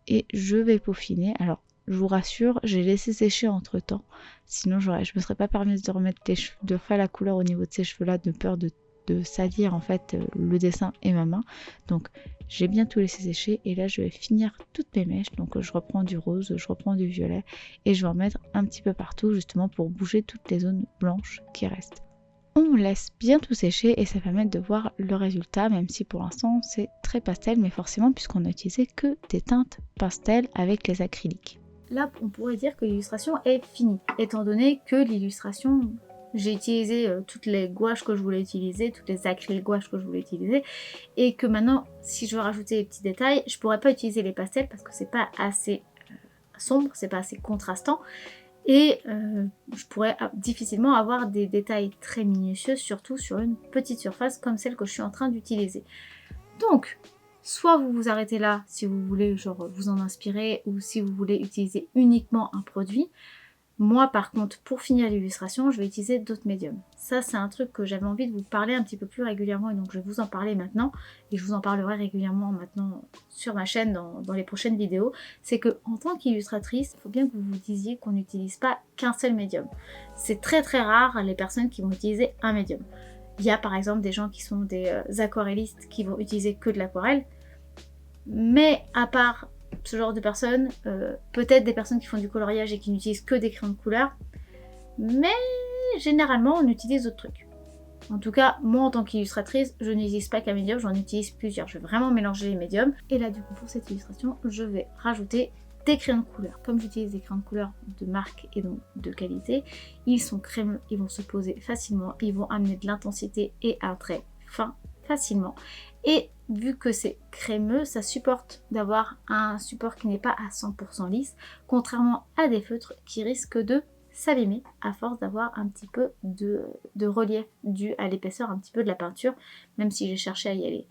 Speaker 2: Et je vais peaufiner. Alors je vous rassure, j'ai laissé sécher entre temps, sinon je me serais pas permise de remettre de refaire la couleur au niveau de ces cheveux là, de peur de salir en fait le dessin et ma main. Donc j'ai bien tout laissé sécher, et là je vais finir toutes mes mèches. Donc je reprends du rose, je reprends du violet, et je vais en mettre un petit peu partout justement pour bouger toutes les zones blanches qui restent. On laisse bien tout sécher et ça permet de voir le résultat, même si pour l'instant c'est très pastel, mais forcément puisqu'on a utilisé que des teintes pastel avec les acryliques.
Speaker 1: Là, on pourrait dire que l'illustration est finie, étant donné que l'illustration, j'ai utilisé toutes les gouaches que je voulais utiliser, toutes les acryliques gouaches que je voulais utiliser, et que maintenant, si je veux rajouter les petits détails, je pourrais pas utiliser les pastels parce que c'est pas assez sombre, c'est pas assez contrastant, et je pourrais difficilement avoir des détails très minutieux, surtout sur une petite surface comme celle que je suis en train d'utiliser. Donc, soit vous vous arrêtez là si vous voulez genre vous en inspirer, ou si vous voulez utiliser uniquement un produit. Moi par contre, pour finir l'illustration, je vais utiliser d'autres médiums. Ça c'est un truc que j'avais envie de vous parler un petit peu plus régulièrement, et donc je vais vous en parler maintenant, et je vous en parlerai régulièrement maintenant sur ma chaîne dans les prochaines vidéos. C'est que en tant qu'illustratrice, il faut bien que vous vous disiez qu'on n'utilise pas qu'un seul médium. C'est très très rare les personnes qui vont utiliser un médium. Il y a par exemple des gens qui sont des aquarellistes qui vont utiliser que de l'aquarelle, mais à part ce genre de personnes, peut-être des personnes qui font du coloriage et qui n'utilisent que des crayons de couleur, mais généralement on utilise d'autres trucs. En tout cas, moi en tant qu'illustratrice, je n'utilise pas qu'un médium, j'en utilise plusieurs. Je vais vraiment mélanger les médiums. Et là du coup pour cette illustration, je vais rajouter des crayons de couleur. Comme j'utilise des crayons de couleur de marque et donc de qualité, ils sont crémeux, ils vont se poser facilement, ils vont amener de l'intensité et un trait fin facilement. Et vu que c'est crémeux, ça supporte d'avoir un support qui n'est pas à 100% lisse, contrairement à des feutres qui risquent de s'abîmer à force d'avoir un petit peu de relief dû à l'épaisseur un petit peu de la peinture. Même si j'ai cherché à y aller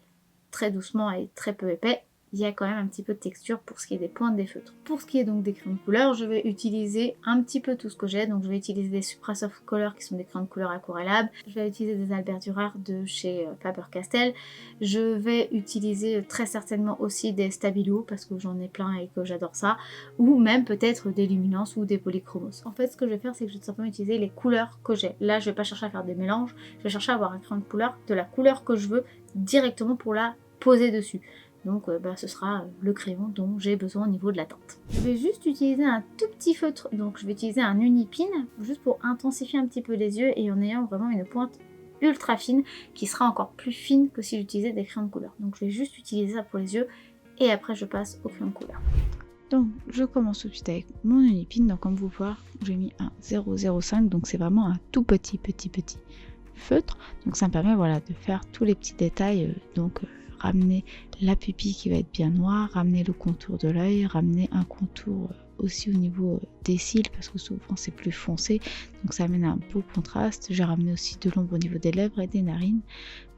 Speaker 1: très doucement et très peu épais, il y a quand même un petit peu de texture pour ce qui est des pointes des feutres. Pour ce qui est donc des crayons de couleur, je vais utiliser un petit peu tout ce que j'ai. Donc je vais utiliser des Supra Soft Color qui sont des crayons de couleur aquarellables. Je vais utiliser des Albert Dürer de chez Faber-Castell. Je vais utiliser très certainement aussi des Stabilo parce que j'en ai plein et que j'adore ça. Ou même peut-être des Luminance ou des Polychromos. En fait, ce que je vais faire, c'est que je vais tout simplement utiliser les couleurs que j'ai. Là, je vais pas chercher à faire des mélanges. Je vais chercher à avoir un crayon de couleur de la couleur que je veux directement pour la poser dessus. Donc ce sera le crayon dont j'ai besoin au niveau de la teinte. Je vais juste utiliser un tout petit feutre, donc je vais utiliser un Unipin, juste pour intensifier un petit peu les yeux et en ayant vraiment une pointe ultra fine qui sera encore plus fine que si j'utilisais des crayons de couleur. Donc je vais juste utiliser ça pour les yeux et après je passe au crayon de couleur.
Speaker 2: Donc je commence tout de suite avec mon Unipin, donc comme vous pouvez voir j'ai mis un 0,05, donc c'est vraiment un tout petit feutre, donc ça me permet voilà, de faire tous les petits détails, ramener la pupille qui va être bien noire, ramener le contour de l'œil, ramener un contour aussi au niveau des cils parce que souvent c'est plus foncé, donc ça amène un beau contraste. J'ai ramené aussi de l'ombre au niveau des lèvres et des narines,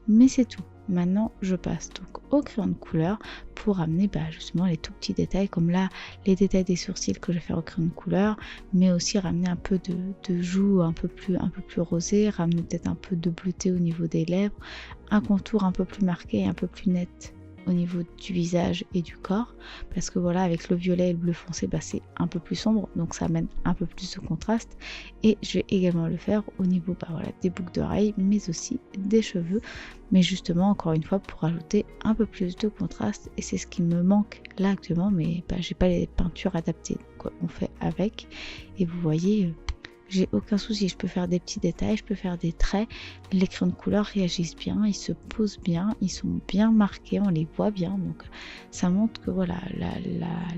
Speaker 2: mais c'est tout. Maintenant je passe donc au crayon de couleur pour ramener justement les tout petits détails, comme là les détails des sourcils que je vais faire au crayon de couleur, mais aussi ramener un peu de joues un peu plus rosé, ramener peut-être un peu de bleuté au niveau des lèvres, un contour un peu plus marqué et un peu plus net au niveau du visage et du corps, parce que voilà, avec le violet et le bleu foncé, c'est un peu plus sombre, donc ça amène un peu plus de contraste. Et je vais également le faire au niveau des boucles d'oreilles, mais aussi des cheveux, mais justement encore une fois pour ajouter un peu plus de contraste, et c'est ce qui me manque là actuellement, mais j'ai pas les peintures adaptées, donc on fait avec. Et vous voyez, j'ai aucun souci, je peux faire des petits détails, je peux faire des traits, les crayons de couleur réagissent bien, ils se posent bien, ils sont bien marqués, on les voit bien, donc ça montre que voilà,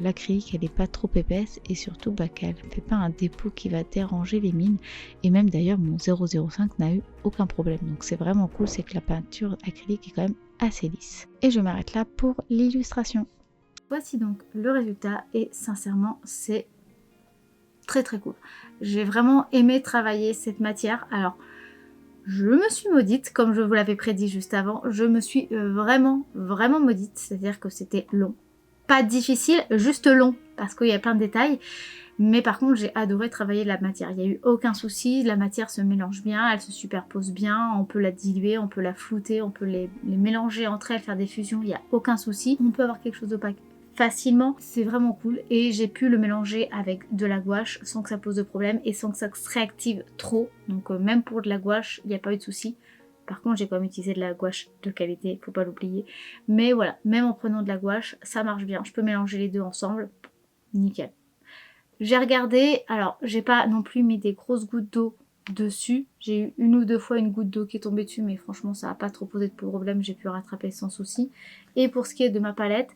Speaker 2: l'acrylique elle est pas trop épaisse, et surtout qu'elle ne fait pas un dépôt qui va déranger les mines. Et même d'ailleurs mon 005 n'a eu aucun problème, donc c'est vraiment cool, c'est que la peinture acrylique est quand même assez lisse. Et je m'arrête là pour l'illustration.
Speaker 1: Voici donc le résultat, et sincèrement c'est très très cool. J'ai vraiment aimé travailler cette matière. Alors je me suis maudite, comme je vous l'avais prédit juste avant, je me suis vraiment maudite, c'est-à-dire que c'était long. Pas difficile, juste long, parce qu'il y a plein de détails, mais par contre j'ai adoré travailler la matière. Il n'y a eu aucun souci, la matière se mélange bien, elle se superpose bien, on peut la diluer, on peut la flouter, on peut les mélanger entre elles, faire des fusions, il n'y a aucun souci. On peut avoir quelque chose d'opaque facilement, c'est vraiment cool, et j'ai pu le mélanger avec de la gouache sans que ça pose de problème et sans que ça se réactive trop, donc même pour de la gouache il n'y a pas eu de souci. Par contre j'ai quand même utilisé de la gouache de qualité, faut pas l'oublier, mais voilà, même en prenant de la gouache ça marche bien, je peux mélanger les deux ensemble, nickel. J'ai regardé, alors j'ai pas non plus mis des grosses gouttes d'eau dessus, j'ai eu une ou deux fois une goutte d'eau qui est tombée dessus, mais franchement ça n'a pas trop posé de problème, j'ai pu rattraper sans souci. Et pour ce qui est de ma palette,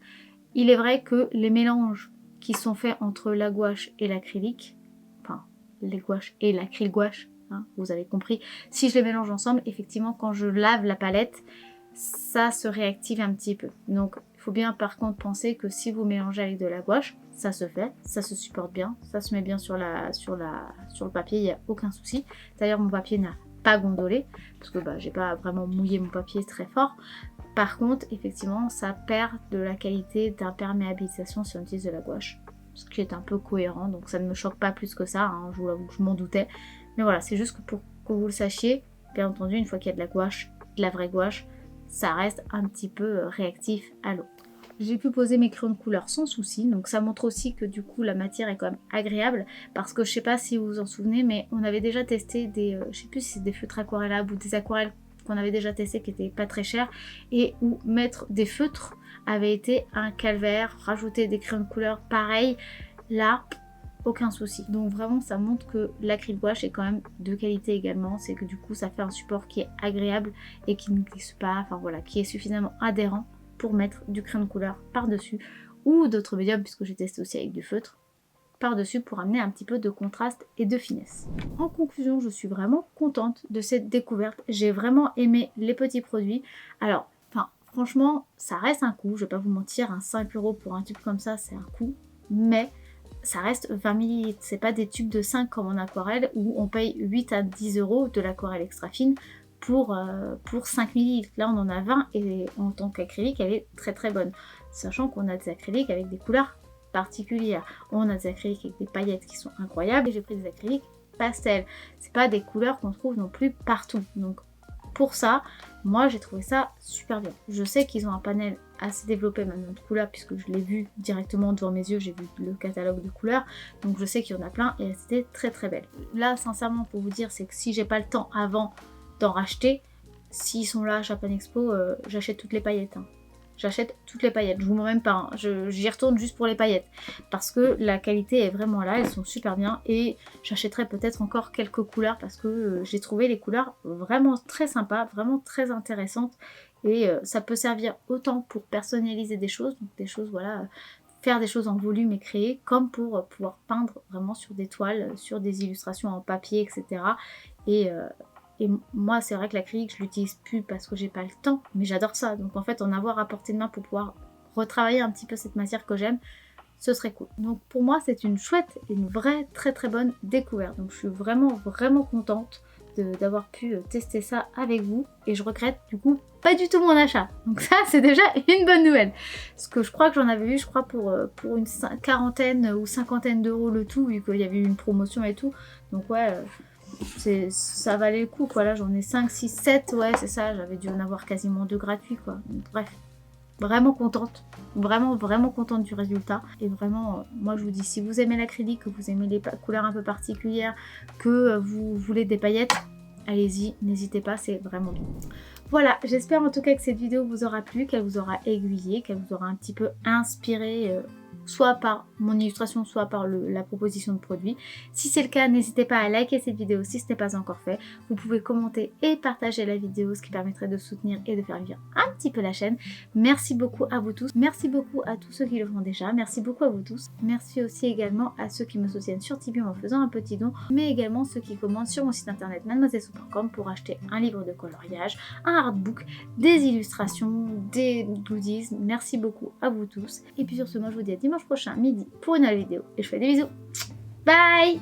Speaker 1: il est vrai que les mélanges qui sont faits entre la gouache et l'acrylique, enfin les gouaches et l'acryl gouache, hein, vous avez compris, si je les mélange ensemble, effectivement quand je lave la palette, ça se réactive un petit peu. Donc il faut bien par contre penser que si vous mélangez avec de la gouache, ça se fait, ça se supporte bien, ça se met bien sur le papier, il n'y a aucun souci. D'ailleurs mon papier n'a pas gondolé, parce que j'ai pas vraiment mouillé mon papier très fort. Par contre, effectivement, ça perd de la qualité d'imperméabilisation si on utilise de la gouache. Ce qui est un peu cohérent, donc ça ne me choque pas plus que ça, hein, je vous l'avoue que je m'en doutais. Mais voilà, c'est juste que pour que vous le sachiez, bien entendu, une fois qu'il y a de la gouache, de la vraie gouache, ça reste un petit peu réactif à l'eau. J'ai pu poser mes crayons de couleur sans souci, donc ça montre aussi que du coup la matière est quand même agréable, parce que je sais pas si vous vous en souvenez, mais on avait déjà testé des, je sais plus si c'est des feutres aquarellables ou des aquarelles qu'on avait déjà testé qui étaient pas très chers, et où mettre des feutres avait été un calvaire, rajouter des crayons de couleur pareil, là aucun souci. Donc vraiment ça montre que l'acryl gouache est quand même de qualité également, c'est que du coup ça fait un support qui est agréable et qui ne glisse pas, enfin voilà, qui est suffisamment adhérent pour mettre du crayon de couleur par dessus, ou d'autres médiums puisque j'ai testé aussi avec du feutre par dessus pour amener un petit peu de contraste et de finesse. En conclusion, je suis vraiment contente de cette découverte, j'ai vraiment aimé les petits produits. Alors franchement ça reste un coût, je vais pas vous mentir, 5 € pour un tube comme ça c'est un coût, mais ça reste 20 ml, c'est pas des tubes de 5 comme en aquarelle où on paye 8 à 10 € de l'aquarelle extra fine pour 5 ml. Là on en a 20 et en tant qu'acrylique elle est très très bonne, sachant qu'on a des acryliques avec des couleurs particulières, on a des acryliques avec des paillettes qui sont incroyables, et j'ai pris des acryliques pastel, c'est pas des couleurs qu'on trouve non plus partout, donc pour ça, moi j'ai trouvé ça super bien. Je sais qu'ils ont un panel assez développé maintenant de couleurs, puisque je l'ai vu directement devant mes yeux, j'ai vu le catalogue de couleurs, donc je sais qu'il y en a plein et c'était très très belle. Là sincèrement pour vous dire, c'est que si j'ai pas le temps avant d'en racheter, s'ils sont là à Japan Expo, j'achète toutes les paillettes. Hein. J'achète toutes les paillettes, je vous mens même pas, hein. J'y retourne juste pour les paillettes, parce que la qualité est vraiment là, elles sont super bien, et j'achèterai peut-être encore quelques couleurs, parce que j'ai trouvé les couleurs vraiment très sympas, vraiment très intéressantes, et ça peut servir autant pour personnaliser des choses, donc des choses, voilà, faire des choses en volume et créer, comme pour pouvoir peindre vraiment sur des toiles, sur des illustrations en papier, etc. Et moi c'est vrai que l'acrylique je l'utilise plus parce que j'ai pas le temps, mais j'adore ça, donc en fait en avoir à portée de main pour pouvoir retravailler un petit peu cette matière que j'aime, ce serait cool. Donc pour moi c'est une chouette, une vraie très très bonne découverte, donc je suis vraiment contente d'avoir pu tester ça avec vous, et je regrette du coup pas du tout mon achat, donc ça c'est déjà une bonne nouvelle, parce que je crois que j'en avais eu pour une quarantaine ou cinquantaine d'euros le tout, vu qu'il y avait eu une promotion et tout, donc ouais, ça valait le coup quoi. Là j'en ai 5, 6, 7, ouais c'est ça, j'avais dû en avoir quasiment 2 gratuits quoi, donc, bref, vraiment contente. Vraiment contente du résultat. Et vraiment, moi je vous dis, si vous aimez l'acrylique, que vous aimez les couleurs un peu particulières, que vous voulez des paillettes, allez-y, n'hésitez pas, c'est vraiment bien. Voilà, j'espère en tout cas que cette vidéo vous aura plu, qu'elle vous aura aiguillé, qu'elle vous aura un petit peu inspiré, soit par mon illustration, soit par la proposition de produit. Si c'est le cas, n'hésitez pas à liker cette vidéo si ce n'est pas encore fait. Vous pouvez commenter et partager la vidéo, ce qui permettrait de soutenir et de faire vivre un petit peu la chaîne. Merci beaucoup à vous tous. Merci beaucoup à tous ceux qui le font déjà. Merci beaucoup à vous tous. Merci aussi également à ceux qui me soutiennent sur Tipeee en faisant un petit don, mais également ceux qui commandent sur mon site internet mademoisellesou.com pour acheter un livre de coloriage, un artbook, des illustrations, des goodies. Merci beaucoup à vous tous. Et puis sur ce, moi je vous dis à dimanche prochain midi pour une nouvelle vidéo et je fais des bisous. Bye.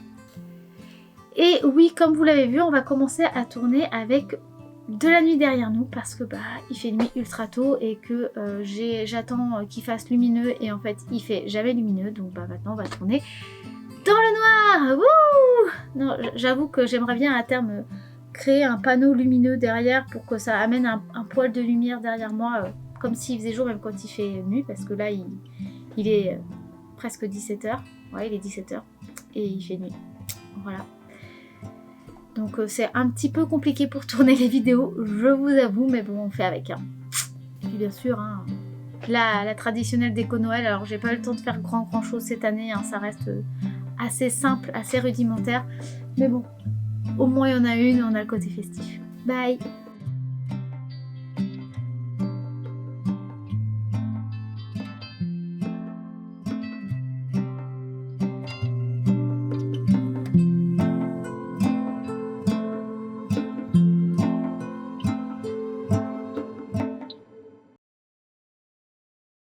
Speaker 1: Et oui, comme vous l'avez vu, on va commencer à tourner avec de la nuit derrière nous parce que il fait nuit ultra tôt et que j'attends qu'il fasse lumineux et en fait il fait jamais lumineux, donc maintenant on va tourner dans le noir. Wouh! Non, j'avoue que j'aimerais bien à terme créer un panneau lumineux derrière pour que ça amène un poil de lumière derrière moi, comme s'il faisait jour même quand il fait nuit, parce que là il est presque 17h, ouais il est 17h et il fait nuit, voilà. Donc c'est un petit peu compliqué pour tourner les vidéos, je vous avoue, mais bon on fait avec. Hein. Et puis bien sûr, hein, la traditionnelle déco Noël, alors j'ai pas eu le temps de faire grand chose cette année, hein, ça reste assez simple, assez rudimentaire, mais bon, au moins il y en a une, on a le côté festif. Bye.